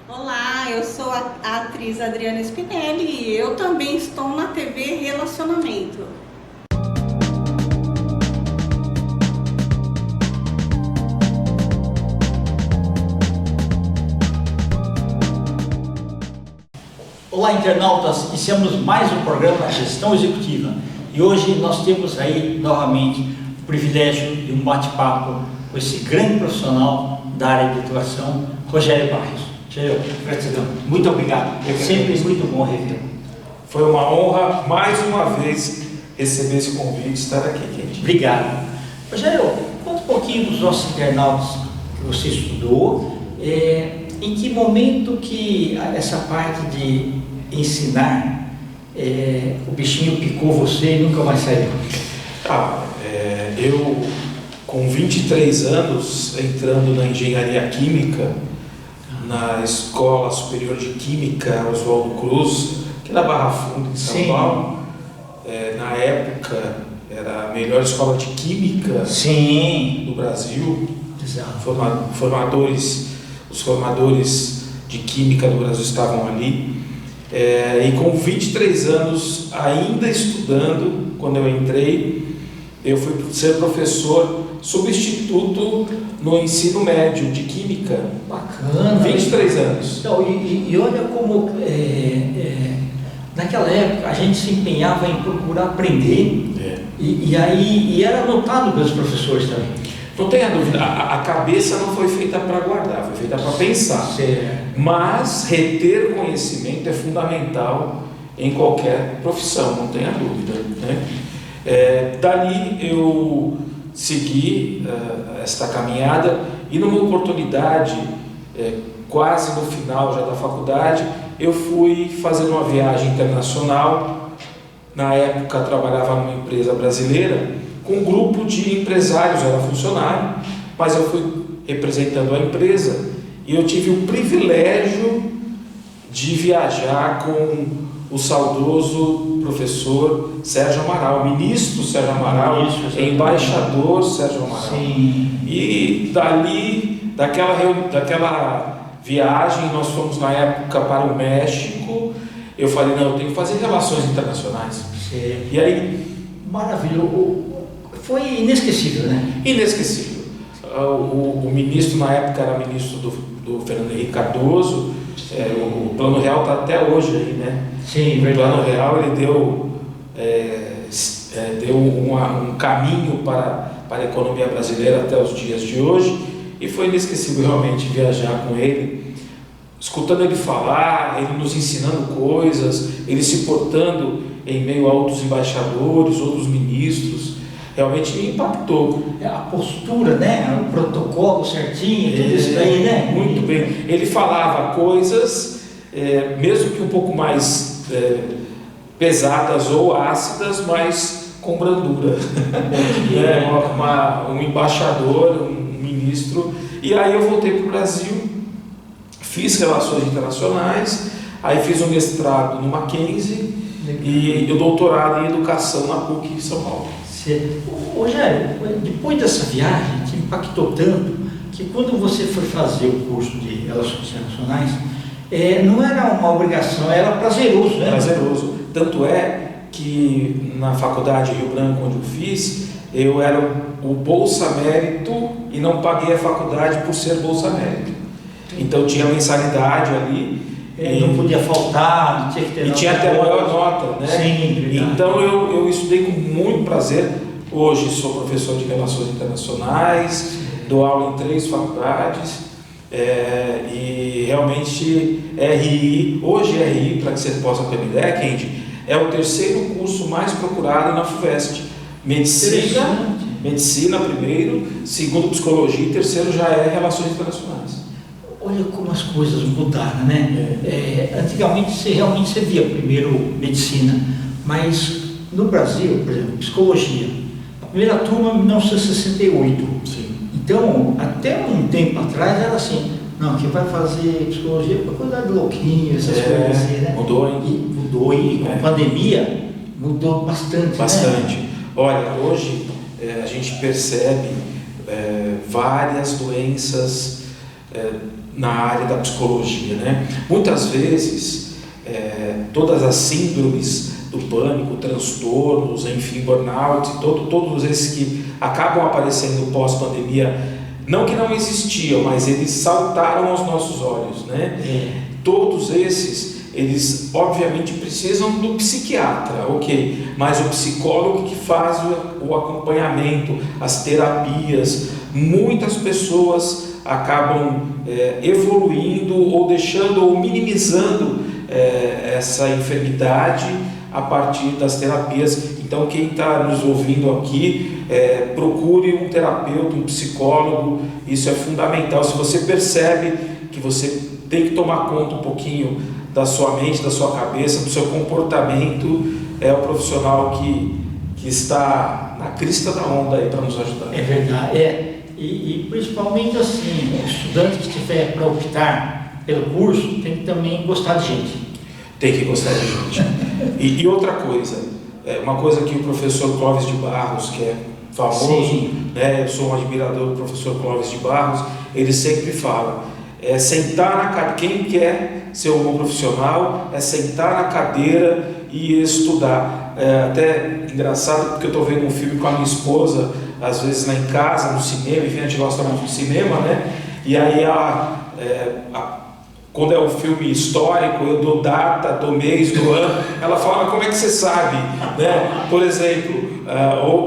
Olá, eu sou a atriz Adriana Spinelli e eu também estou na TV Relacionamento. Olá, internautas, iniciamos mais um programa Gestão Executiva e hoje nós temos aí novamente o privilégio de um bate-papo com esse grande profissional da área de atuação, Rogério Barros. Rogério, gratidão, muito obrigado, é sempre muito bom revê-lo. Foi uma honra mais uma vez receber esse convite e estar aqui, gente. Obrigado. Rogério, conta um pouquinho dos nossos internautas que você estudou, em que momento que essa parte de ensinar, o bichinho picou você e nunca mais saiu? Eu, com 23 anos, entrando na engenharia química, na Escola Superior de Química Oswaldo Cruz, aqui na Barra Funda, em São Paulo, na época era a melhor escola de química do Brasil. Exato. Os formadores de química do Brasil estavam ali. E com 23 anos, ainda estudando, quando eu entrei, eu fui ser professor substituto no ensino médio de química. Bacana. 23 anos. Então, e olha como, naquela época, a gente se empenhava em procurar aprender, e era notado pelos professores também. Não tenha dúvida, a cabeça não foi feita para guardar, foi feita para pensar. Certo. Mas reter conhecimento é fundamental em qualquer profissão, não tenha dúvida, né? Dali eu segui esta caminhada e numa oportunidade, quase no final já da faculdade, eu fui fazer uma viagem internacional. Na época trabalhava numa empresa brasileira com um grupo de empresários, eu era funcionário, mas eu fui representando a empresa e eu tive o privilégio de viajar com o saudoso professor Sérgio Amaral, ministro Sérgio Amaral, embaixador Sérgio Amaral. Sim. E dali, daquela viagem, nós fomos na época para o México. Eu falei, não, eu tenho que fazer relações internacionais. Certo. E aí, maravilhoso. Foi inesquecível, né? Inesquecível. O ministro na época era ministro do Fernando Henrique Cardoso. O Plano Real está até hoje aí, né? Sim, o verdade. Plano Real ele deu um caminho para a economia brasileira até os dias de hoje, e foi inesquecível realmente viajar com ele, escutando ele falar, ele nos ensinando coisas, ele se portando em meio a outros embaixadores, outros ministros. Realmente me impactou. A postura, né? O protocolo certinho, tudo isso daí, né? Muito bem. Ele falava coisas, mesmo que um pouco mais pesadas ou ácidas, mas com brandura. Um embaixador, um ministro. E aí eu voltei para o Brasil, fiz relações internacionais, aí fiz um mestrado no Mackenzie e o doutorado em educação na PUC de São Paulo. Rogério, depois dessa viagem, te impactou tanto que quando você foi fazer o curso de Relações Internacionais, não era uma obrigação, era prazeroso, né? Prazeroso. Tanto é que na faculdade Rio Branco, onde eu fiz, eu era o Bolsa Mérito e não paguei a faculdade por ser Bolsa Mérito. Então tinha mensalidade ali. Não podia faltar, não tinha que ter. E tinha até a maior nota, né? Sim, verdade. Então eu estudei com muito prazer. Hoje sou professor de Relações Internacionais, dou aula em 3 faculdades, e realmente hoje RI, para que você possa ter uma ideia, Kendi, é o 3º curso mais procurado na FUVEST. Medicina primeiro, 2º Psicologia e 3º já é Relações Internacionais. Olha como as coisas mudaram, né? Antigamente você via primeiro medicina, mas no Brasil, por exemplo, psicologia, a primeira turma em 1968. Sim. Então, até um tempo atrás era assim, não, quem vai fazer psicologia é para cuidar de louquinho, essas coisas assim, né? Mudou e com a pandemia mudou bastante. Bastante. Né? Olha, hoje a gente percebe várias doenças na área da psicologia, né? Muitas vezes, todas as síndromes do pânico, transtornos, enfim, burnout, todos esses que acabam aparecendo pós-pandemia, não que não existiam, mas eles saltaram aos nossos olhos, né? Todos esses, eles obviamente precisam do psiquiatra, ok, mas o psicólogo que faz o acompanhamento, as terapias. Muitas pessoas acabam evoluindo ou deixando ou minimizando essa enfermidade a partir das terapias. Então, quem está nos ouvindo aqui, procure um terapeuta, um psicólogo. Isso é fundamental. Se você percebe que você tem que tomar conta um pouquinho da sua mente, da sua cabeça, do seu comportamento, é o profissional que está na crista da onda aí para nos ajudar. É verdade. E principalmente assim, o estudante que estiver para optar pelo curso tem que também gostar de gente. Tem que gostar de gente. E outra coisa, uma coisa que o professor Clóvis de Barros, que é famoso, né, eu sou um admirador do professor Clóvis de Barros, ele sempre fala, quem quer ser um bom profissional, sentar na cadeira e estudar. Até engraçado, porque eu estou vendo um filme com a minha esposa, às vezes lá em casa, no cinema, enfim, a gente gosta muito de cinema, né? E aí quando é um filme histórico, eu dou data, dou mês, do ano, ela fala, como é que você sabe? Né? Por exemplo,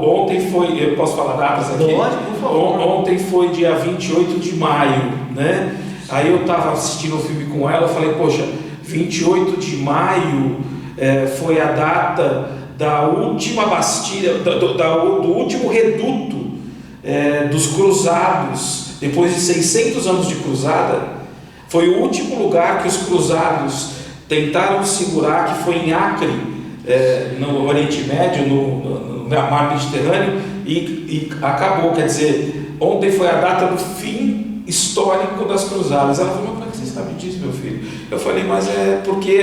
ontem foi, eu posso falar datas aqui? Pode, por favor. Ontem foi dia 28 de maio, né? Aí eu estava assistindo o filme com ela, eu falei, poxa, 28 de maio foi a data da última Bastilha, do último reduto dos cruzados, depois de 600 anos de cruzada. Foi o último lugar que os cruzados tentaram segurar, que foi em Acre, no Oriente Médio, no mar Mediterrâneo, e acabou. Quer dizer, ontem foi a data do fim histórico das cruzadas. Ela falou, mas como é que você sabe disso, meu filho? Eu falei, mas é porque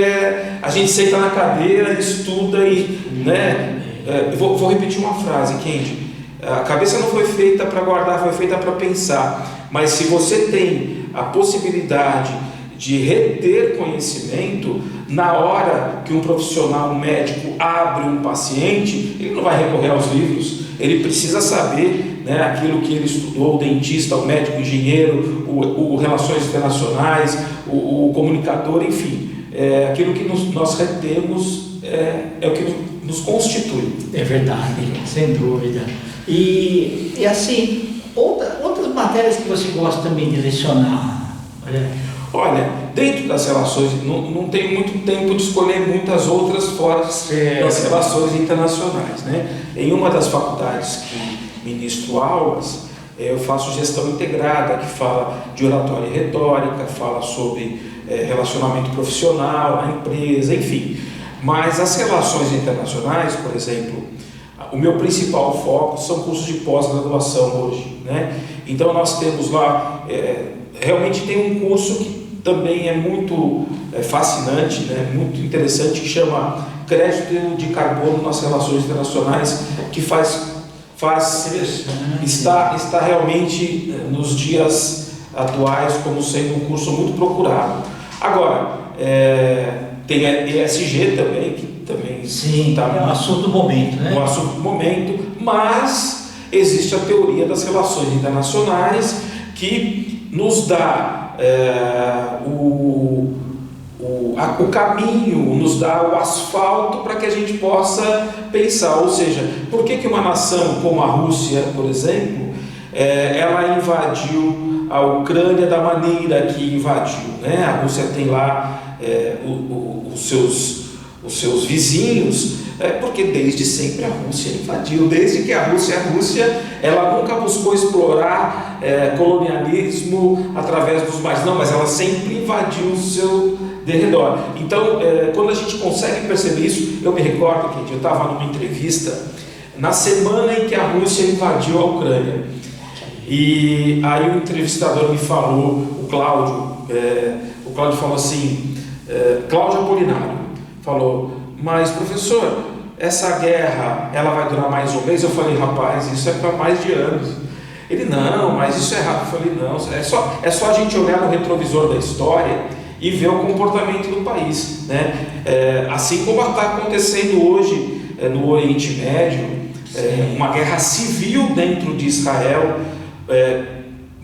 a gente senta na cadeira, estuda e... né? Vou repetir uma frase, Kendi. A cabeça não foi feita para guardar, foi feita para pensar. Mas se você tem a possibilidade de reter conhecimento, na hora que um profissional, um médico, abre um paciente, ele não vai recorrer aos livros, ele precisa saber, né, aquilo que ele estudou, o dentista, o médico, o engenheiro, o relações internacionais, o comunicador, enfim, aquilo que nós retemos é o que nos constitui. É verdade, sem dúvida. E assim, outras matérias que você gosta também de lecionar? Olha, dentro das relações, não tenho muito tempo de escolher muitas outras fora das relações internacionais, né? Em uma das faculdades que ministro aulas, eu faço gestão integrada, que fala de oratória e retórica, fala sobre relacionamento profissional, a empresa, enfim. Mas as relações internacionais, por exemplo, o meu principal foco são cursos de pós-graduação hoje, né? Então nós temos lá, realmente tem um curso que também é muito fascinante, né? Muito interessante, que chama Crédito de Carbono nas Relações Internacionais, que está realmente nos dias atuais como sendo um curso muito procurado. Agora, tem a ESG também, que também está um assunto do momento, né? Um assunto do momento, mas existe a teoria das relações internacionais que nos dá o caminho, nos dá o asfalto para que a gente possa pensar. Ou seja, por que uma nação como a Rússia, por exemplo, ela invadiu a Ucrânia da maneira que invadiu, né? A Rússia tem lá os seus vizinhos, porque desde sempre a Rússia invadiu, desde que a Rússia é Rússia, ela nunca buscou explorar colonialismo através dos mares, não, mas ela sempre invadiu o seu derredor. Então, quando a gente consegue perceber isso, eu me recordo que eu estava numa entrevista na semana em que a Rússia invadiu a Ucrânia, e aí o entrevistador me falou, o Cláudio falou assim, Cláudio Apolinário, falou, mas professor, essa guerra, ela vai durar mais um mês? Eu falei, rapaz, isso é para mais de anos. Ele, não, mas isso é errado. Eu falei, não, é só a gente olhar no retrovisor da história e ver o comportamento do país, né? Assim como está acontecendo hoje no Oriente Médio, uma guerra civil dentro de Israel.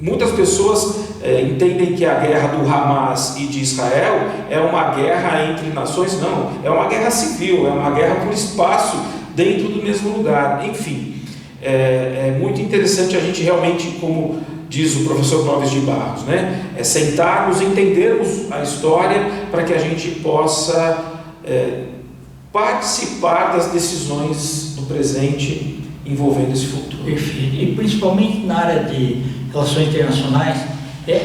Muitas pessoas entendem que a guerra do Hamas e de Israel é uma guerra entre nações. Não, é uma guerra civil, é uma guerra por espaço dentro do mesmo lugar. Enfim, é muito interessante a gente realmente, como diz o professor Clóvis de Barros, né? Sentarmos, entendermos a história para que a gente possa participar das decisões do presente envolvendo esse futuro. Perfeito. E principalmente na área de relações internacionais,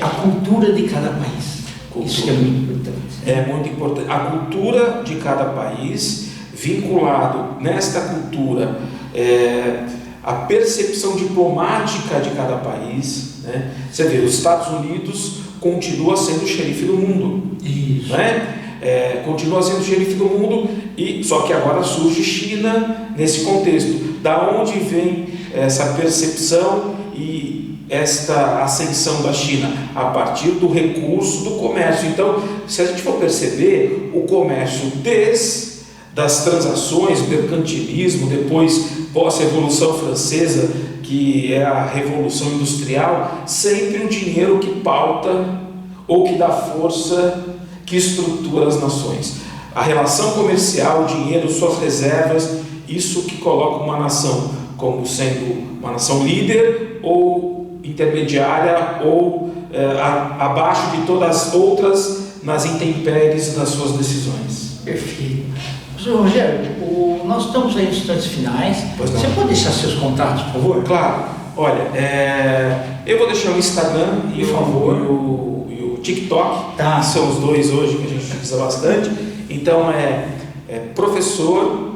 a cultura de cada país. Isso que é muito importante. É muito importante. A cultura de cada país, vinculado nesta cultura, a percepção diplomática de cada país, né? Você vê, os Estados Unidos continua sendo o xerife do mundo. Isso. Né? Continua sendo o xerife do mundo, só que agora surge China nesse contexto. Da onde vem essa percepção e esta ascensão da China? A partir do recurso do comércio. Então, se a gente for perceber, o comércio desde das transações, mercantilismo, depois pós-Revolução Francesa, que é a Revolução Industrial, sempre o dinheiro que pauta ou que dá força, que estrutura as nações. A relação comercial, o dinheiro, suas reservas, isso que coloca uma nação como sendo uma nação líder ou intermediária ou abaixo de todas as outras nas intempéries das suas decisões. Perfeito. Professor Rogério, nós estamos aí nos instantes finais. Você pode deixar seus contatos, por favor? Claro. Olha, eu vou deixar o Instagram e o TikTok, tá. Que são os dois hoje que a gente utiliza bastante. Então professor,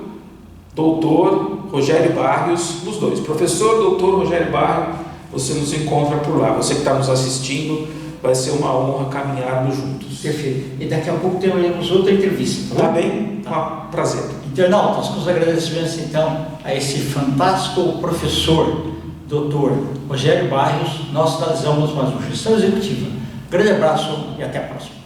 doutor Rogério Barrios, nos dois. Professor, doutor Rogério Barrios, você nos encontra por lá. Você que está nos assistindo, vai ser uma honra caminharmos juntos. Perfeito. E daqui a pouco teremos outra entrevista. Tá bem? Tá. Um prazer. Internautas, com os agradecimentos então a esse fantástico professor, doutor Rogério Barrios, nós finalizamos mais uma Gestão Executiva. Grande abraço e até a próxima.